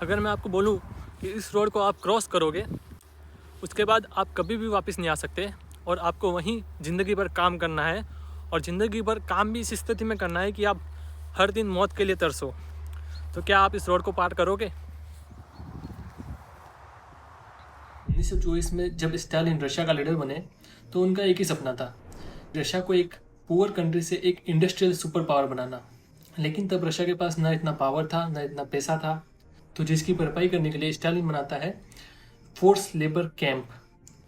अगर मैं आपको बोलूँ कि इस रोड को आप क्रॉस करोगे उसके बाद आप कभी भी वापस नहीं आ सकते और आपको वहीं ज़िंदगी भर काम करना है। और ज़िंदगी भर काम भी इस स्थिति में करना है कि आप हर दिन मौत के लिए तरसो। तो क्या आप इस रोड को पार करोगे? 1924 में जब स्टालिन रशिया का लीडर बने तो उनका एक ही सपना था, रशिया को एक पुअर कंट्री से एक इंडस्ट्रियल सुपर पावर बनाना। लेकिन तब रशिया के पास ना इतना पावर था ना इतना पैसा था, तो जिसकी भरपाई करने के लिए स्टालिन बनाता है फोर्स लेबर कैंप।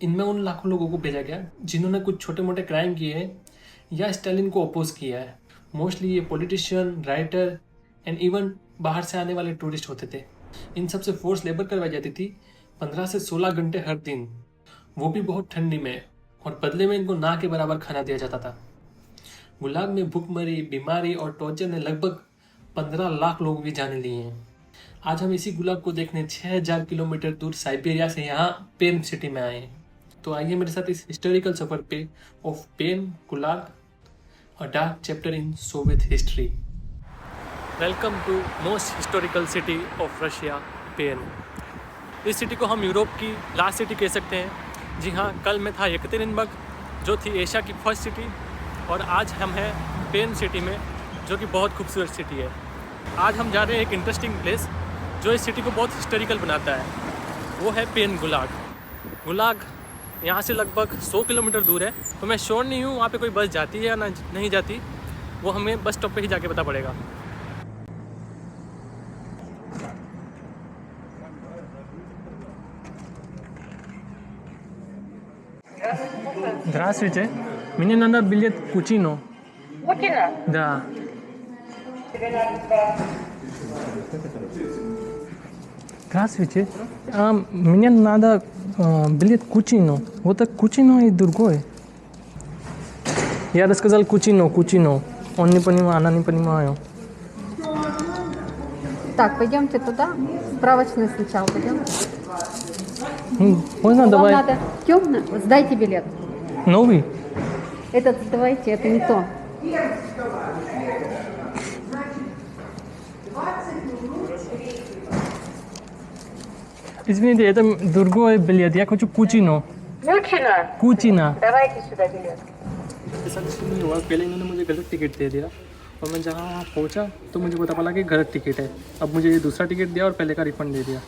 इनमें उन लाखों लोगों को भेजा गया जिन्होंने कुछ छोटे मोटे क्राइम किए हैं या स्टालिन को अपोज किया है। मोस्टली ये पॉलिटिशियन, राइटर एंड इवन बाहर से आने वाले टूरिस्ट होते थे। इन सब से फोर्स लेबर करवाई जाती थी 15 से 16 घंटे हर दिन, वो भी बहुत ठंडी में, और बदले में इनको ना के बराबर खाना दिया जाता था। गुलाग में भूखमरी, बीमारी और टॉर्चर ने लगभग 15 लाख लोगों की जानें ली हैं। आज हम इसी गुलाग को देखने 6000 किलोमीटर दूर साइबेरिया से यहाँ पेन सिटी में आए हैं। तो आइए मेरे साथ इस हिस्टोरिकल सफर पे of Perm gulag, a dark chapter in Soviet history. Welcome to most historical city of Russia, Perm. इस सिटी को हम यूरोप की लास्ट सिटी कह सकते हैं। जी हाँ, कल में था यekaterinburg जो थी एशिया की फर्स्ट सिटी, और आज हम हैं पेन सिटी में जो कि बहुत खूबसूरत सिटी है। आज हम जा रहे हैं एक इंटरेस्टिंग प्लेस जो इस सिटी को बहुत हिस्टोरिकल बनाता है, वो है पेन गुलाग। गुलाग यहाँ से लगभग 100 किलोमीटर दूर है, तो मैं श्योर नहीं हूँ वहाँ पे कोई बस जाती है या नहीं जाती, वो हमें बस स्टॉप पे ही जाके पता पड़ेगा। Здравствуйте. Мне надо билет Кучино. Путина? Да. Здравствуйте. Мне надо билет Кучино. Вот так Кучино и другой. Я рассказал Кучино. Он не понимает, она не понимает. Так, пойдемте туда. Справочный сначала пойдем. Можно Вам давай надо темно? Сдайте билет. новый? Этот сдавайте, это не то. Извините, это другой билет. Я хочу Кучино. Путина? Кучина. Давайте сюда билет. हुआ, पहले इन्होंने मुझे गलत टिकट दे दिया और मैं जहाँ वहाँ पहुँचा तो मुझे पता पड़ा कि गलत टिकट है। अब मुझे ये दूसरा टिकट दिया और पहले का रिफंड दे दिया।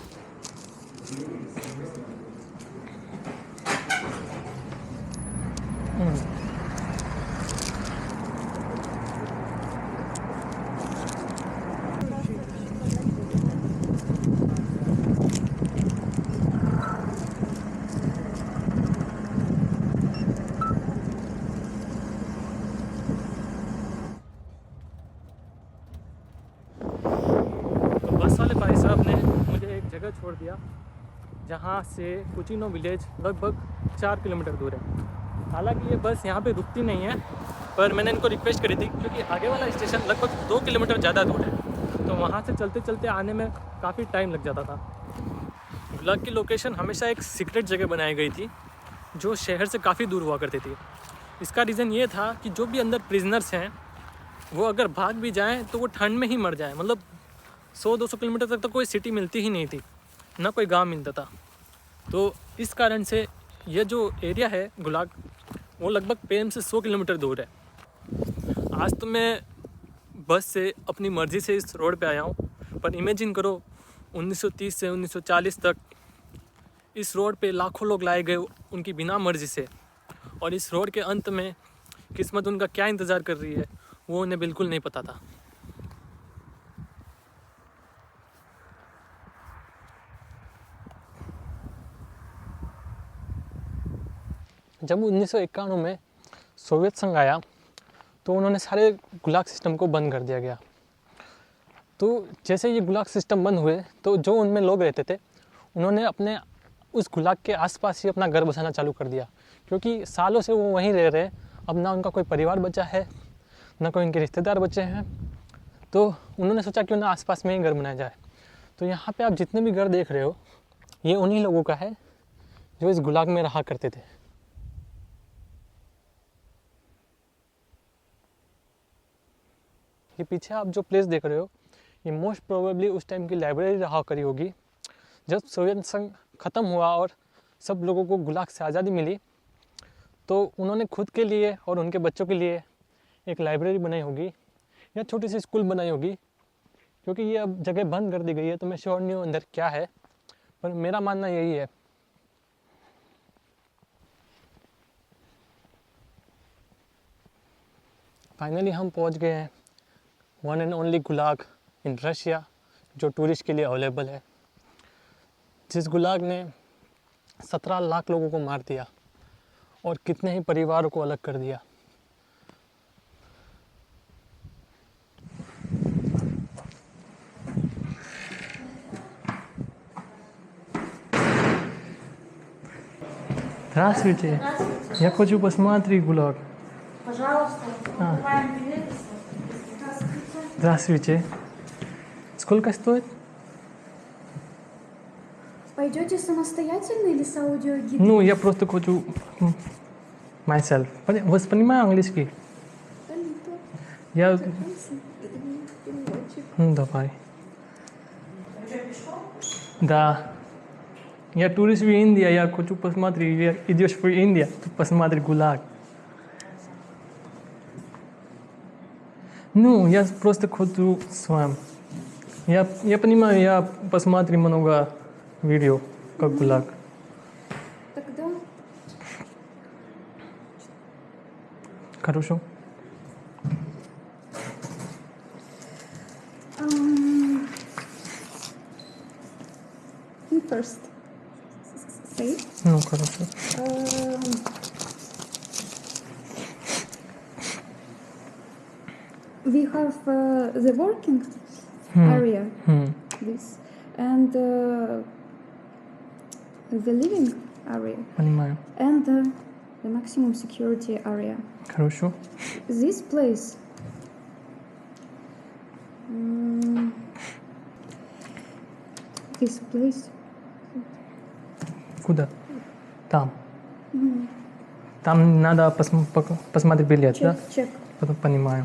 बस वाले भाई साहब ने मुझे एक जगह छोड़ दिया जहाँ से कुचिनो विलेज लगभग 4 किलोमीटर दूर है। हालांकि ये बस यहाँ पे रुकती नहीं है, पर मैंने इनको रिक्वेस्ट करी थी क्योंकि आगे वाला स्टेशन लगभग 2 किलोमीटर ज़्यादा दूर है, तो वहाँ से चलते चलते आने में काफ़ी टाइम लग जाता था। गुलाग की लोकेशन हमेशा एक सीक्रेट जगह बनाई गई थी जो शहर से काफ़ी दूर हुआ करती थी। इसका रीज़न ये था कि जो भी अंदर प्रिजनर्स हैं वो अगर भाग भी जाएँ तो वो ठंड में ही मर जाएँ। मतलब 100-200 किलोमीटर तक तो कोई सिटी मिलती ही नहीं थी, ना कोई गांव मिलता था। तो इस कारण से ये जो एरिया है गुलाग, वो लगभग पेन से 100 किलोमीटर दूर है। आज तो मैं बस से अपनी मर्ज़ी से इस रोड पे आया हूँ, पर इमेजिन करो 1930 से 1940 तक इस रोड पे लाखों लोग लाए गए उनकी बिना मर्ज़ी से, और इस रोड के अंत में किस्मत उनका क्या इंतज़ार कर रही है वो उन्हें बिल्कुल नहीं पता था। जब 1991 में सोवियत संघ आया तो उन्होंने सारे गुलाग सिस्टम को बंद कर दिया गया। तो जैसे ये गुलाग सिस्टम बंद हुए तो जो उनमें लोग रहते थे उन्होंने अपने उस गुलाग के आसपास ही अपना घर बसाना चालू कर दिया, क्योंकि सालों से वो वहीं रह रहे। अब ना उनका कोई परिवार बचा है, ना कोई उनके रिश्तेदार बचे हैं, तो उन्होंने सोचा क्यों ना आसपास में ही घर बनाया जाए। तो यहाँ पे आप जितने भी घर देख रहे हो ये उन्हीं लोगों का है जो इस गुलाग में रहा करते थे। ये पीछे आप जो प्लेस देख रहे हो ये मोस्ट प्रोबेबली उस टाइम की लाइब्रेरी रहा करी होगी। जब सोवियत संघ ख़त्म हुआ और सब लोगों को गुलाग से आज़ादी मिली तो उन्होंने खुद के लिए और उनके बच्चों के लिए एक लाइब्रेरी बनाई होगी या छोटी सी स्कूल बनाई होगी, क्योंकि ये अब जगह बंद कर दी गई है तो मैं श्योर नहीं हूँ अंदर क्या है, पर मेरा मानना यही है। फाइनली हम पहुँच गए हैं one and only gulag in Russia, जो टूरिस्ट के लिए अवेलेबल है, जिस गुलाग ने 17 लाख लोगों को मार दिया और कितने ही परिवारों को अलग कर दिया। Здравствуйте. Я хочу посмотреть ГУЛАГ. Пожалуйста, покупаем билеты. Здравствуйте. Здравствуйте. Сколько стоит? Пойдете самостоятельно или с аудиогидом? Ну, я просто хочу myself. Вы понимаете английский? Я... Ну, давай. Да. Я турист в Индии, я хочу посмотреть. Идешь в Индию, посмотри ГУЛАГ. Ну, я просто хочу с вами. Я понимаю, я посмотрю много видео, как ГУЛАГ. Тогда Хорошо. you first. Say. Ну, хорошо. We have the working area, this, and the living area, Понимаю. and the maximum security area. Хорошо. This place. This place. Куда? Там. Там надо посмотреть билет, да? Check. Потом понимаю.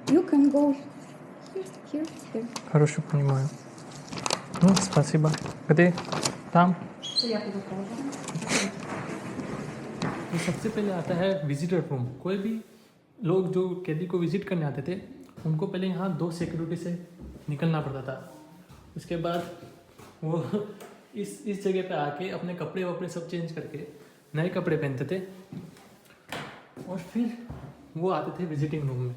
You can go here. Хорошо, понимаю. Ну, спасибо. Где? Там? तो सबसे पहले आता है विजिटर रूम। कोई भी लोग जो कैदी को विजिट करने आते थे उनको पहले यहाँ 2 सिक्योरिटी से निकलना पड़ता था। उसके बाद वो इस जगह पे आके अपने कपड़े वपड़े सब चेंज करके नए कपड़े पहनते थे और फिर वो आते थे विजिटिंग रूम में।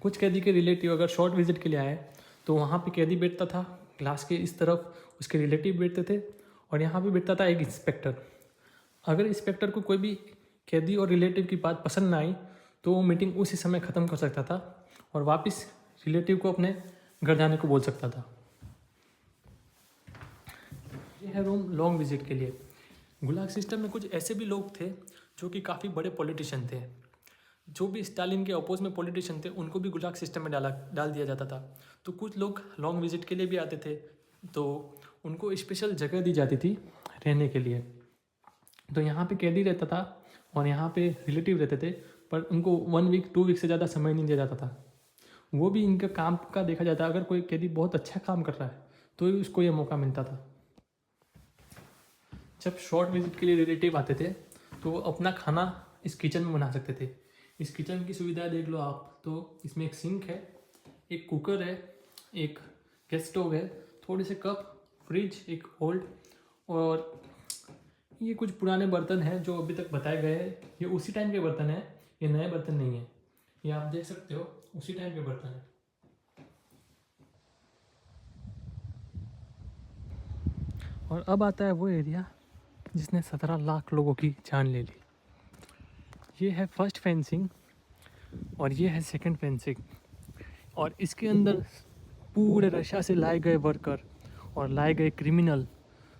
कुछ कैदी के रिलेटिव अगर शॉर्ट विजिट के लिए आए तो वहाँ पे कैदी बैठता था, ग्लास के इस तरफ उसके रिलेटिव बैठते थे और यहाँ पे बैठता था एक इंस्पेक्टर। अगर इंस्पेक्टर को कोई भी कैदी और रिलेटिव की बात पसंद ना आई तो वो मीटिंग उसी समय ख़त्म कर सकता था और वापस रिलेटिव को अपने घर जाने को बोल सकता था। ये है रूम लॉन्ग विजिट के लिए। गुलाग सिस्टम में कुछ ऐसे भी लोग थे जो कि काफ़ी बड़े पॉलिटिशियन थे। जो भी स्टालिन के अपोज में पॉलिटिशियन थे उनको भी गुलाग सिस्टम में डाल दिया जाता था। तो कुछ लोग लॉन्ग विजिट के लिए भी आते थे तो उनको स्पेशल जगह दी जाती थी रहने के लिए। तो यहाँ पे कैदी रहता था और यहाँ पे रिलेटिव रहते थे, पर उनको 1 वीक 2 वीक से ज़्यादा समय नहीं दिया जाता था। वो भी इनका काम का देखा जाता। अगर कोई कैदी बहुत अच्छा काम कर रहा है तो ही उसको ये मौका मिलता था। जब शॉर्ट विजिट के लिए रिलेटिव आते थे तो वो अपना खाना इस किचन में बना सकते थे। इस किचन की सुविधा देख लो आप, तो इसमें एक सिंक है, एक कुकर है, एक गैस स्टोव है, थोड़े से कप, फ्रिज, एक होल्ड और ये कुछ पुराने बर्तन हैं जो अभी तक बताए गए हैं। ये उसी टाइम के बर्तन हैं, ये नए बर्तन नहीं है। ये आप देख सकते हो उसी टाइम के बर्तन हैं। और अब आता है वो एरिया जिसने 17 लाख लोगों की जान ले ली। ये है फर्स्ट फेंसिंग और ये है सेकंड फेंसिंग और इसके अंदर पूरे रशिया से लाए गए वर्कर और लाए गए क्रिमिनल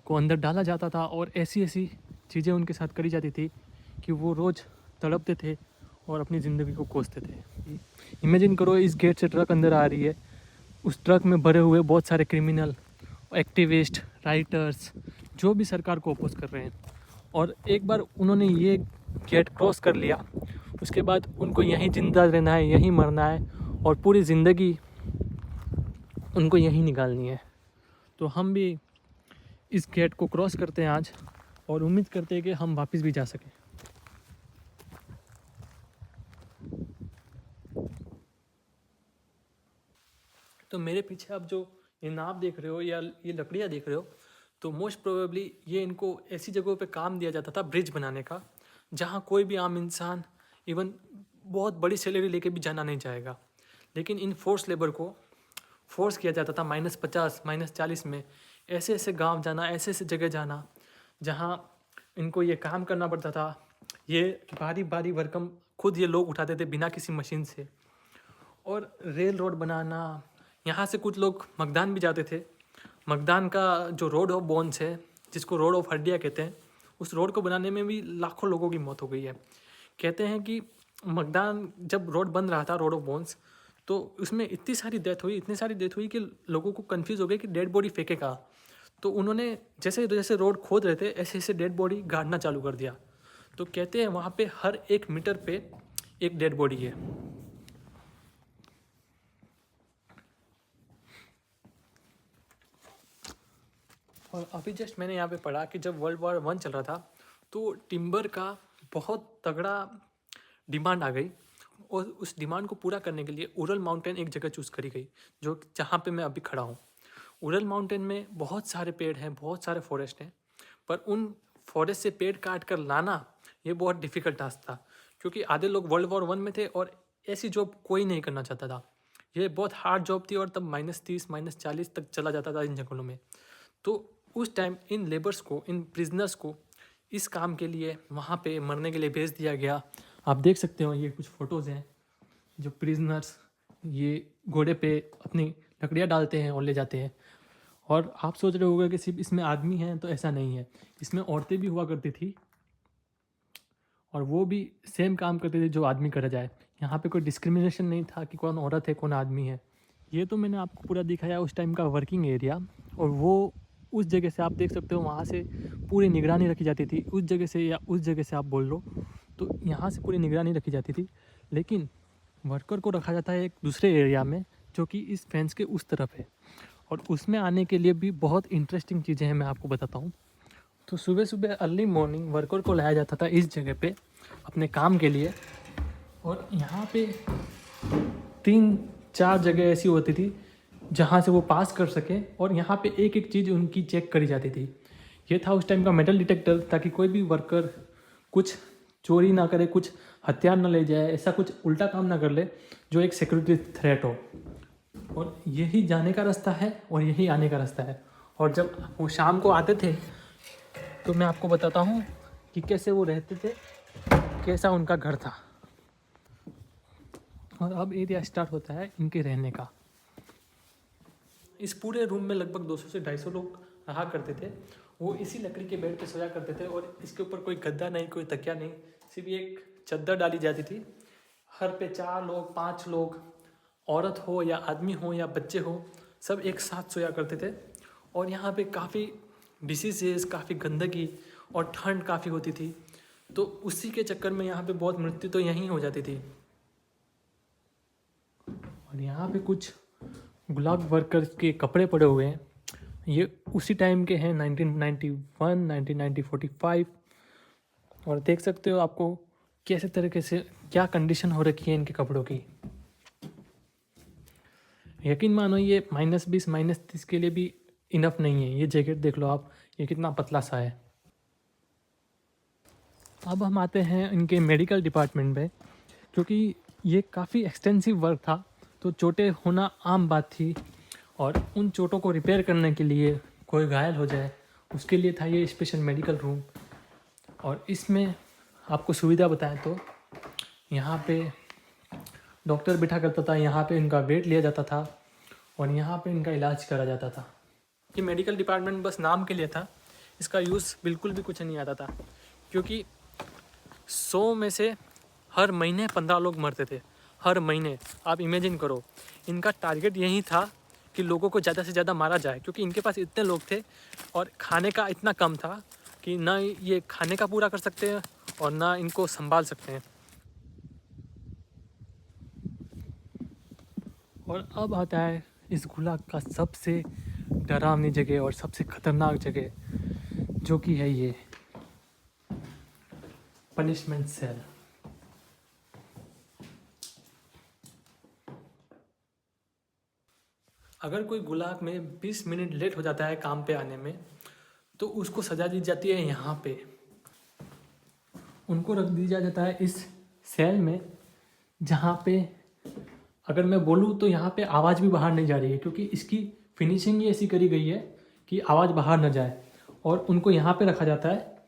को अंदर डाला जाता था और ऐसी ऐसी चीज़ें उनके साथ करी जाती थी कि वो रोज़ तड़पते थे और अपनी ज़िंदगी को कोसते थे। इमेजिन करो इस गेट से ट्रक अंदर आ रही है, उस ट्रक में भरे हुए बहुत सारे क्रिमिनल, एक्टिविस्ट, राइटर्स जो भी सरकार को अपोज कर रहे हैं, और एक बार उन्होंने ये गेट क्रॉस कर लिया उसके बाद उनको यहीं जिंदा रहना है, यहीं मरना है और पूरी ज़िंदगी उनको यहीं निकालनी है। तो हम भी इस गेट को क्रॉस करते हैं आज और उम्मीद करते हैं कि हम वापस भी जा सकें। तो मेरे पीछे आप जो ये नाव देख रहे हो या ये लकड़ियाँ देख रहे हो, तो मोस्ट प्रोबेबली ये इनको ऐसी जगहों पे काम दिया जाता था ब्रिज बनाने का, जहाँ कोई भी आम इंसान इवन बहुत बड़ी सैलरी लेके भी जाना नहीं चाहेगा। लेकिन इन फोर्स लेबर को फोर्स किया जाता था -50 -40 में ऐसे ऐसे गांव जाना, ऐसे ऐसे जगह जाना जहाँ इनको ये काम करना पड़ता था। ये भारी भारी भरकम खुद ये लोग उठाते थे बिना किसी मशीन से। और रेल रोड बनाना, यहाँ से कुछ लोग मगदान भी जाते थे। मगदान का जो रोड ऑफ बोन्स है, जिसको रोड ऑफ हड्डियाँ कहते हैं, उस रोड को बनाने में भी लाखों लोगों की मौत हो गई है। कहते हैं कि मगदान जब रोड बन रहा था, रोड ऑफ बोन्स, तो उसमें इतनी सारी डेथ हुई कि लोगों को कंफ्यूज हो गए कि डेड बॉडी फेंके कहाँ। तो उन्होंने जैसे जैसे रोड खोद रहे थे ऐसे ऐसे डेड बॉडी गाड़ना चालू कर दिया। तो कहते हैं वहाँ पे हर 1 मीटर पे एक डेड बॉडी है। और अभी जस्ट मैंने यहाँ पे पढ़ा कि जब वर्ल्ड वॉर 1 चल रहा था तो टिम्बर का बहुत तगड़ा डिमांड आ गई और उस डिमांड को पूरा करने के लिए उरल माउंटेन एक जगह चूज़ करी गई, जो जहाँ पे मैं अभी खड़ा हूँ। उरल माउंटेन में बहुत सारे पेड़ हैं, बहुत सारे फॉरेस्ट हैं, पर उन फॉरेस्ट से पेड़ काट कर लाना ये बहुत डिफ़िकल्ट टास्क था, क्योंकि आधे लोग वर्ल्ड वॉर 1 में थे और ऐसी जॉब कोई नहीं करना चाहता था। ये बहुत हार्ड जॉब थी और तब -30 -40 तक चला जाता था इन जंगलों में। तो उस टाइम इन लेबर्स को, इन प्रिजनर्स को इस काम के लिए वहाँ पे मरने के लिए भेज दिया गया। आप देख सकते हो ये कुछ फ़ोटोज़ हैं, जो प्रिजनर्स ये घोड़े पे अपनी लकड़ियाँ डालते हैं और ले जाते हैं। और आप सोच रहे होगे कि सिर्फ इसमें आदमी हैं, तो ऐसा नहीं है, इसमें औरतें भी हुआ करती थी और वो भी सेम काम करते थे जो आदमी करा जाए। यहाँ पे कोई डिस्क्रिमिनेशन नहीं था कि कौन औरत है कौन आदमी है। ये तो मैंने आपको पूरा दिखाया उस टाइम का वर्किंग एरिया, और वो उस जगह से आप देख सकते हो वहाँ से पूरी निगरानी रखी जाती थी। उस जगह से या उस जगह से आप बोल लो, तो यहाँ से पूरी निगरानी रखी जाती थी। लेकिन वर्कर को रखा जाता है एक दूसरे एरिया में जो कि इस फेंस के उस तरफ है, और उसमें आने के लिए भी बहुत इंटरेस्टिंग चीज़ें हैं, मैं आपको बताता हूँ। तो सुबह सुबह अर्ली मॉर्निंग वर्कर को लाया जाता था इस जगह पे अपने काम के लिए, और यहाँ पे 3-4 जगह ऐसी होती थी जहाँ से वो पास कर सके, और यहाँ पे एक एक चीज़ उनकी चेक करी जाती थी। ये था उस टाइम का मेटल डिटेक्टर, ताकि कोई भी वर्कर कुछ चोरी ना करे, कुछ हथियार ना ले जाए, ऐसा कुछ उल्टा काम ना कर ले जो एक सिक्योरिटी थ्रेट हो। और यही जाने का रास्ता है और यही आने का रास्ता है। और जब वो शाम को आते थे तो मैं आपको बताता हूँ कि कैसे वो रहते थे, कैसा उनका घर था। और अब एरिया स्टार्ट होता है इनके रहने का। इस पूरे रूम में लगभग 200 से 250 लोग रहा करते थे। वो इसी लकड़ी के बेड पे सोया करते थे, और इसके ऊपर कोई गद्दा नहीं, कोई तकिया नहीं, सिर्फ एक चादर डाली जाती थी। हर पे 4 लोग 5 लोग, औरत हो या आदमी हो या बच्चे हो, सब एक साथ सोया करते थे। और यहाँ पे काफ़ी डिसीजेस, काफ़ी गंदगी और ठंड काफ़ी होती थी, तो उसी के चक्कर में यहाँ पे बहुत मृत्यु तो यहीं हो जाती थी। और यहाँ पे कुछ गुलाब वर्कर्स के कपड़े पड़े हुए हैं, ये उसी टाइम के हैं, 1991 1945। और देख सकते हो आपको कैसे तरीके से क्या कंडीशन हो रखी है इनके कपड़ों की। यकीन मानो ये -20 -30 के लिए भी इनफ नहीं है। ये जैकेट देख लो आप, ये कितना पतला सा है। अब हम आते हैं इनके मेडिकल डिपार्टमेंट में, क्योंकि ये काफ़ी एक्सटेंसिव वर्क था, तो चोटें होना आम बात थी। और उन चोटों को रिपेयर करने के लिए, कोई घायल हो जाए उसके लिए था ये स्पेशल मेडिकल रूम। और इसमें आपको सुविधा बताएं तो यहाँ पे डॉक्टर बैठा करता था, यहाँ पे इनका वेट लिया जाता था और यहाँ पे इनका इलाज करा जाता था। ये मेडिकल डिपार्टमेंट बस नाम के लिए था, इसका यूज़ बिल्कुल भी कुछ नहीं आता था, क्योंकि 100 में से हर महीने 15 लोग मरते थे, हर महीने। आप इमेजिन करो, इनका टारगेट यही था कि लोगों को ज़्यादा से ज़्यादा मारा जाए, क्योंकि इनके पास इतने लोग थे और खाने का इतना कम था कि ना ये खाने का पूरा कर सकते हैं और ना इनको संभाल सकते हैं। और अब आता है इस गुलाग का सबसे डरावनी जगह और सबसे खतरनाक जगह, जो कि है ये पनिशमेंट सेल। अगर कोई गुलाग में 20 मिनट लेट हो जाता है काम पे आने में, तो उसको सज़ा दी जाती है यहाँ पे। उनको रख दिया जाता है इस सेल में, जहाँ पे अगर मैं बोलूँ तो यहाँ पे आवाज़ भी बाहर नहीं जा रही है, क्योंकि इसकी फिनिशिंग ही ऐसी करी गई है कि आवाज़ बाहर न जाए। और उनको यहाँ पे रखा जाता है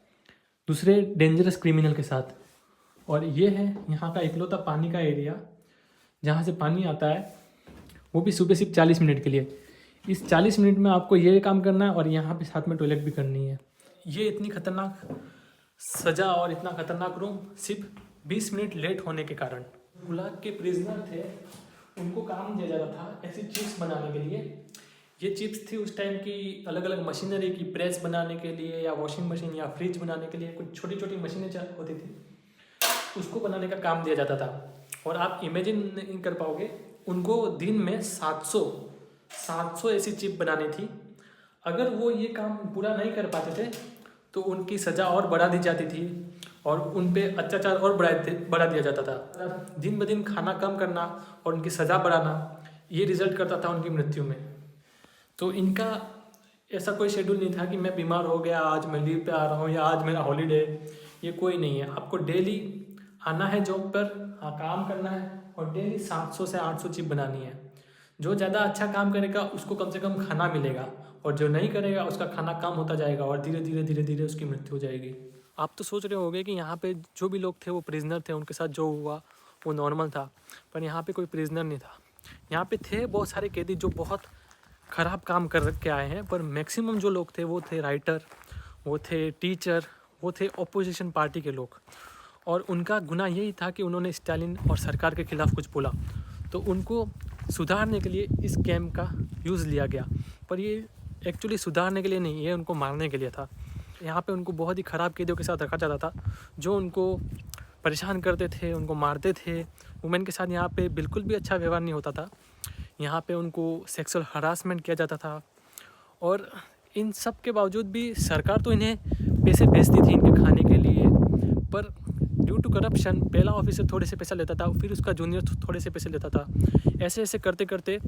दूसरे डेंजरस क्रिमिनल के साथ। और ये है यहाँ का इकलौता पानी का एरिया, जहाँ से पानी आता है, वो भी सुबह सिर्फ 40 मिनट के लिए। इस 40 मिनट में आपको ये काम करना है और यहाँ पे साथ में टॉयलेट भी करनी है। ये इतनी खतरनाक सज़ा और इतना खतरनाक रूम सिर्फ 20 मिनट लेट होने के कारण। गुलाग के प्रिजनर थे, उनको काम दिया जाता था ऐसी चिप्स बनाने के लिए। ये चिप्स थी उस टाइम की अलग अलग मशीनरी की, प्रेस बनाने के लिए या वॉशिंग मशीन या फ्रिज बनाने के लिए कुछ छोटी छोटी मशीनें होती थी, उसको बनाने का काम दिया जाता था। और आप इमेजिन नहीं कर पाओगे, उनको दिन में 700 ऐसी चिप बनानी थी। अगर वो ये काम पूरा नहीं कर पाते थे तो उनकी सज़ा और बढ़ा दी जाती थी और उन पे अत्याचार और बढ़ा दिया जाता था। दिन ब दिन खाना कम करना और उनकी सज़ा बढ़ाना, ये रिजल्ट करता था उनकी मृत्यु में। तो इनका ऐसा कोई शेड्यूल नहीं था कि मैं बीमार हो गया, आज मैं लीव पे आ रहा हूँ या आज मेरा हॉलीडे, ये कोई नहीं है। आपको डेली आना है जॉब पर, काम करना है और डेली 700 से 800 चिप बनानी है। जो ज़्यादा अच्छा काम करेगा उसको कम से कम खाना मिलेगा, और जो नहीं करेगा उसका खाना कम होता जाएगा और धीरे धीरे उसकी मृत्यु हो जाएगी। आप तो सोच रहे होंगे कि यहाँ पे जो भी लोग थे वो प्रिजनर थे, उनके साथ जो हुआ वो नॉर्मल था, पर यहाँ पे कोई प्रिजनर नहीं था। यहाँ पे थे बहुत सारे कैदी जो बहुत ख़राब काम कर के आए हैं, पर मैक्सिमम जो लोग थे वो थे राइटर, वो थे टीचर, वो थे ऑपोजिशन पार्टी के लोग। और उनका गुनाह यही था कि उन्होंने स्टालिन और सरकार के खिलाफ कुछ बोला, तो उनको सुधारने के लिए इस कैम्प का यूज़ लिया गया। पर ये एक्चुअली सुधारने के लिए नहीं, ये उनको मारने के लिए था। यहाँ पे उनको बहुत ही ख़राब कैदियों के साथ रखा जाता था, जो उनको परेशान करते थे, उनको मारते थे। वुमेन के साथ यहाँ पे बिल्कुल भी अच्छा व्यवहार नहीं होता था। यहाँ पे उनको सेक्सुअल हरासमेंट किया जाता था। और इन सब के बावजूद भी सरकार तो इन्हें पैसे भेजती थी इनके खाने के लिए, पर ड्यू टू करप्शन पहला ऑफिसर थोड़े से पैसा लेता था, फिर उसका जूनियर थोड़े से पैसे लेता था। ऐसे ऐसे करते करते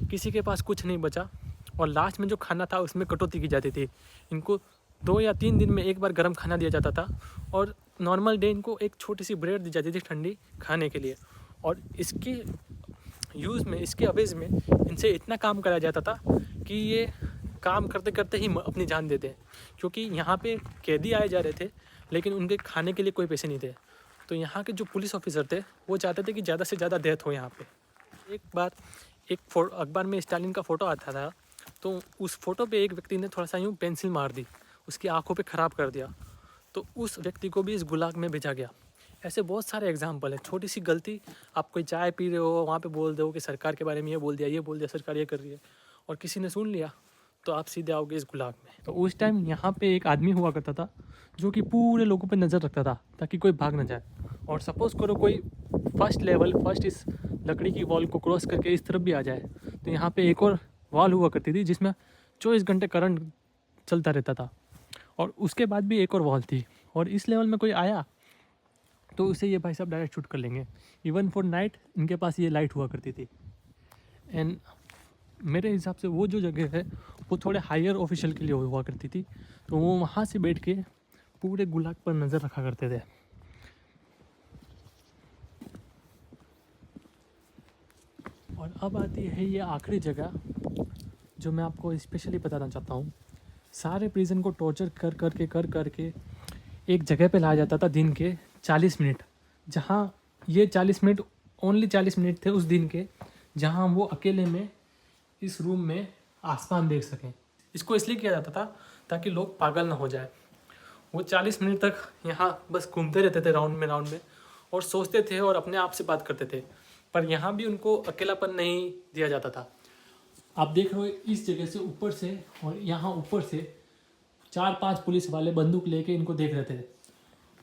किसी के पास कुछ नहीं बचा, और लास्ट में जो खाना था उसमें कटौती की जाती थी। इनको 2 या 3 दिन में एक बार गर्म खाना दिया जाता था, और नॉर्मल डे इनको एक छोटी सी ब्रेड दी जाती थी ठंडी खाने के लिए। और इसके यूज़ में, इसके अवेज में इनसे इतना काम कराया जाता था कि ये काम करते करते ही अपनी जान देते हैं, क्योंकि यहाँ पे कैदी आए जा रहे थे लेकिन उनके खाने के लिए कोई पैसे नहीं थे। तो यहाँ के जो पुलिस ऑफिसर थे वो चाहते थे कि ज़्यादा से ज़्यादा डेथ हो यहाँ पे। एक बार अखबार में स्टालिन का फ़ोटो आता था, तो उस फोटो पे एक व्यक्ति ने थोड़ा सा यूँ पेंसिल मार दी, उसकी आंखों पे ख़राब कर दिया, तो उस व्यक्ति को भी इस गुलाग में भेजा गया। ऐसे बहुत सारे एग्जाम्पल है। छोटी सी गलती, आप कोई चाय पी रहे हो, वहाँ पे बोल दो कि सरकार के बारे में ये बोल दिया, सरकार ये कर रही है, और किसी ने सुन लिया तो आप सीधे आओगे इस गुलाग में। तो उस टाइम यहाँ पे एक आदमी हुआ करता था जो कि पूरे लोगों पे नज़र रखता था ताकि कोई भाग ना जाए। और सपोज़ करो कोई फर्स्ट इस लकड़ी की वॉल को क्रॉस करके इस तरफ भी आ जाए, तो यहाँ पे एक और वॉल हुआ करती थी जिसमें 24 घंटे करंट चलता रहता था, और उसके बाद भी एक और वॉल थी। और इस लेवल में कोई आया तो उसे ये भाई साहब डायरेक्ट शूट कर लेंगे। इवन फॉर नाइट इनके पास ये लाइट हुआ करती थी। एंड मेरे हिसाब से वो जो जगह है वो थोड़े हायर ऑफिशियल के लिए हुआ करती थी, तो वो वहाँ से बैठ के पूरे गुलाग पर नज़र रखा करते थे। और अब आती है ये आखिरी जगह जो मैं आपको स्पेशली बताना चाहता हूँ। सारे प्रिजन को टॉर्चर कर करके एक जगह पे लाया जाता था दिन के 40 मिनट, जहाँ ये 40 मिनट ओनली 40 मिनट थे उस दिन के, जहाँ वो अकेले में इस रूम में आसमान देख सकें। इसको इसलिए किया जाता था ताकि लोग पागल ना हो जाए। वो 40 मिनट तक यहाँ बस घूमते रहते थे राउंड में, और सोचते थे और अपने आप से बात करते थे, पर यहाँ भी उनको अकेलापन नहीं दिया जाता था। आप देख रहे हो इस जगह से ऊपर से, और यहाँ ऊपर से 4-5 पुलिस वाले बंदूक लेके इनको देख रहे थे।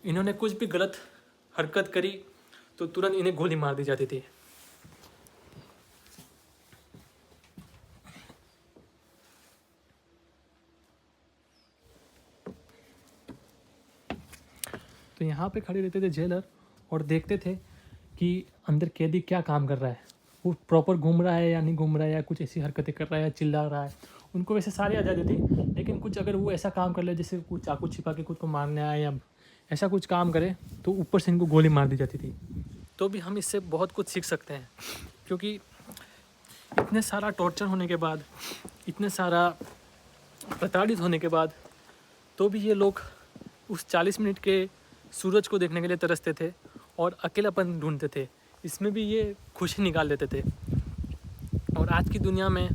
इन्होंने कुछ भी गलत हरकत करी तो तुरंत इन्हें गोली मार दी जाती थी। तो यहाँ पे खड़े रहते थे जेलर और देखते थे कि अंदर कैदी क्या काम कर रहा है, वो प्रॉपर घूम रहा है या नहीं घूम रहा है, या कुछ ऐसी हरकतें कर रहा है या चिल्ला रहा है। उनको वैसे सारी आज़ादी थी, लेकिन कुछ अगर वो ऐसा काम कर ले जैसे कुछ चाकू छिपा के खुद को मारने आए या ऐसा कुछ काम करे तो ऊपर से इनको गोली मार दी जाती थी। तो भी हम इससे बहुत कुछ सीख सकते हैं, क्योंकि इतने सारा टॉर्चर होने के बाद, इतने सारा प्रताड़ित होने के बाद, तो भी ये लोग उस 40 मिनट के सूरज को देखने के लिए तरसते थे और अकेलापन ढूंढते थे, इसमें भी ये खुशी निकाल लेते थे। और आज की दुनिया में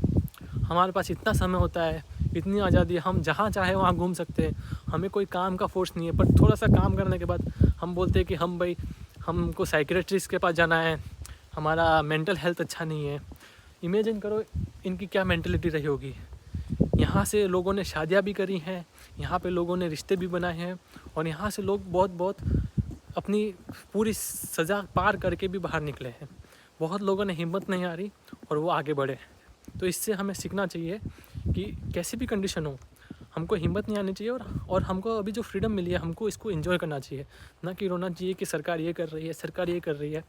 हमारे पास इतना समय होता है, इतनी आज़ादी, हम जहाँ चाहे वहाँ घूम सकते हैं, हमें कोई काम का फोर्स नहीं है। पर थोड़ा सा काम करने के बाद हम बोलते हैं कि हमको साइकियाट्रिस्ट के पास जाना है, हमारा मेंटल हेल्थ अच्छा नहीं है। इमेजिन करो इनकी क्या मेंटलिटी रही होगी। यहाँ से लोगों ने शादियाँ भी करी हैं, यहाँ पे लोगों ने रिश्ते भी बनाए हैं, और यहाँ से लोग बहुत अपनी पूरी सज़ा पार करके भी बाहर निकले हैं। बहुत लोगों ने हिम्मत नहीं हारी और वो आगे बढ़े। तो इससे हमें सीखना चाहिए कि कैसी भी कंडीशन हो, हमको हिम्मत नहीं आनी चाहिए, और हमको अभी जो फ्रीडम मिली है हमको इसको एंजॉय करना चाहिए, ना कि रोना चाहिए कि सरकार ये कर रही है, सरकार ये कर रही है।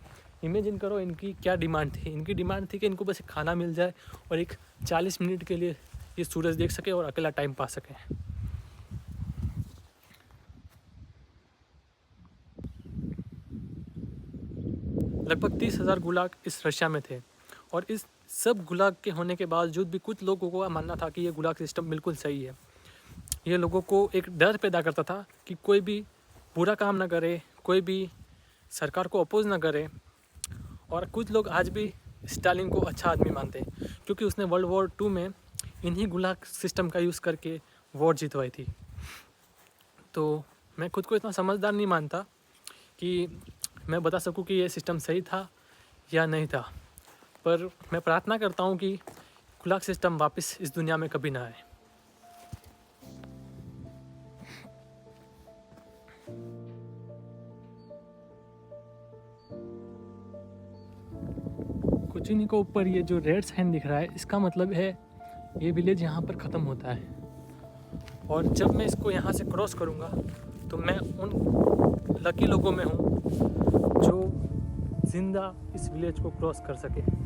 इमेजिन करो इनकी क्या डिमांड थी। इनकी डिमांड थी कि इनको बस खाना मिल जाए और एक 40 मिनट के लिए ये सूरज देख सके और अकेला टाइम पा सके। लगभग 30,000 गुलाग इस रशिया में थे, और इस सब गुलाग के होने के बावजूद भी कुछ लोगों को मानना था कि ये गुलाग सिस्टम बिल्कुल सही है। ये लोगों को एक डर पैदा करता था कि कोई भी बुरा काम ना करे, कोई भी सरकार को अपोज ना करे। और कुछ लोग आज भी स्टालिन को अच्छा आदमी मानते हैं, क्योंकि उसने वर्ल्ड वॉर 2 में इन्हीं गुलाग सिस्टम का यूज़ करके वॉर जितवाई थी। तो मैं खुद को इतना समझदार नहीं मानता कि मैं बता सकूं कि ये सिस्टम सही था या नहीं था, पर मैं प्रार्थना करता हूं कि गुलाग सिस्टम वापस इस दुनिया में कभी ना आए। कोचिनी को ऊपर ये जो रेड साइन दिख रहा है, इसका मतलब है ये विलेज यहाँ पर ख़त्म होता है। और जब मैं इसको यहाँ से क्रॉस करूँगा तो मैं उन लकी लोगों में हूँ जो जिंदा इस विलेज को क्रॉस कर सके।